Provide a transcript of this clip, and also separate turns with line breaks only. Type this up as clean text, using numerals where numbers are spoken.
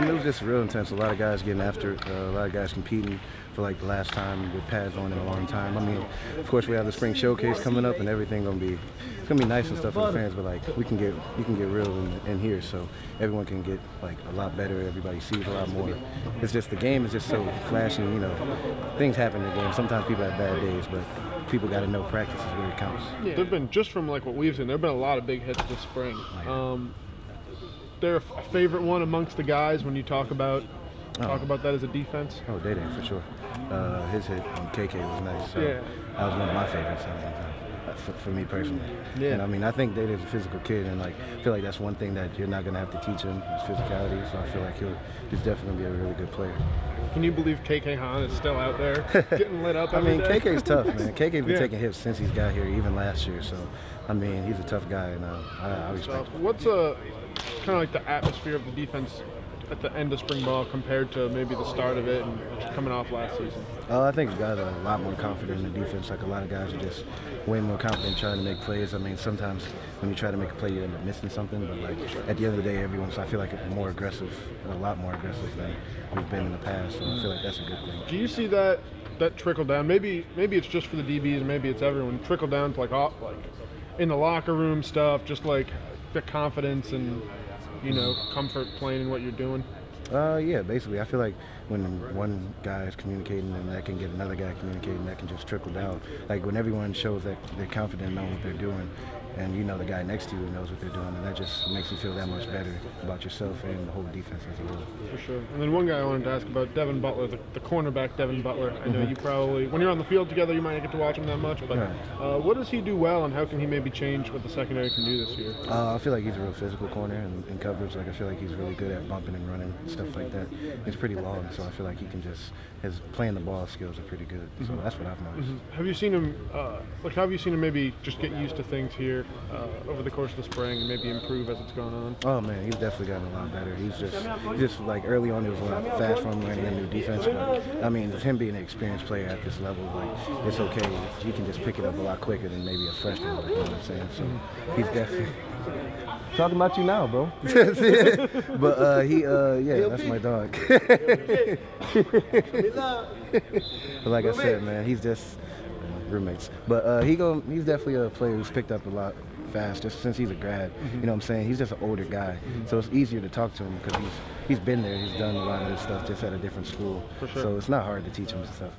It was just real intense. A lot of guys getting after it. A lot of guys competing for like the last time with pads on in a long time. I mean, of course we have the spring showcase coming up, and everything it's gonna be nice and stuff for the fans. But like you can get real in here, so everyone can get like a lot better. Everybody sees a lot more. It's just the game is just so flashy. You know, things happen in the game. Sometimes people have bad days, but people got to know practice is where it counts.
Yeah. There've been, just from like what we've seen, there've been a lot of big hits this spring. They're a favorite one amongst the guys when you talk about that as a defense?
Oh, they did, for sure. His hit on KK was nice. So
yeah.
That was one of my favorites for me personally. Yeah. And I mean, I think Data's a physical kid, and like I feel like that's one thing that you're not going to have to teach him is physicality. So I feel like he's definitely going to be a really good player.
Can you believe KK Han is still out there getting lit up?
I mean,
day?
KK's tough, man. KK's been taking hits since he's got here, even last year. So I mean, he's a tough guy, and I respect him.
What's kind of like the atmosphere of the defense at the end of spring ball compared to maybe the start of it and just coming off last season?
I think guys are a lot more confident in the defense. Like a lot of guys are just way more confident trying to make plays. I mean, sometimes when you try to make a play, you end up missing something. But like at the end of the day, I feel like more aggressive, a lot more aggressive than we've been in the past. So I feel like that's a good thing.
Do you see that trickle down? Maybe it's just for the DBs, maybe it's everyone. Trickle down to like in the locker room stuff, just like the confidence and comfort playing in what you're doing.
Yeah, basically. I feel like when one guy is communicating and that can get another guy communicating, that can just trickle down. Like when everyone shows that they're confident and know what they're doing, and the guy next to you knows what they're doing, and that just makes you feel that much better about yourself and the whole defense as a whole.
For sure. And then one guy I wanted to ask about, Devin Butler, the cornerback Devin Butler. I know you probably, when you're on the field together, you might not get to watch him that much, but what does he do well, and how can he maybe change what the secondary can do this year?
I feel like he's a real physical corner in coverage. Like I feel like he's really good at bumping and running and stuff like that. He's pretty long, so I feel like he can his playing the ball skills are pretty good. So that's what I've noticed.
Have you seen him, maybe just get used to things here over the course of the spring and maybe improve as it's gone on?
Oh man, he's definitely gotten a lot better. He's just like early on it was a lot fast for him learning a new defense, but I mean, him being an experienced player at this level, like it's okay. He can just pick it up a lot quicker than maybe a freshman. You know what I'm saying? So he's definitely talking about you now, bro. But yeah, that's my dog. But like I said, man, he's just roommates. But he's definitely a player who's picked up a lot fast just since he's a grad. You know what I'm saying? He's just an older guy, so it's easier to talk to him because he's been there. He's done a lot of this stuff just at a different school.
For sure.
So it's not hard to teach him stuff.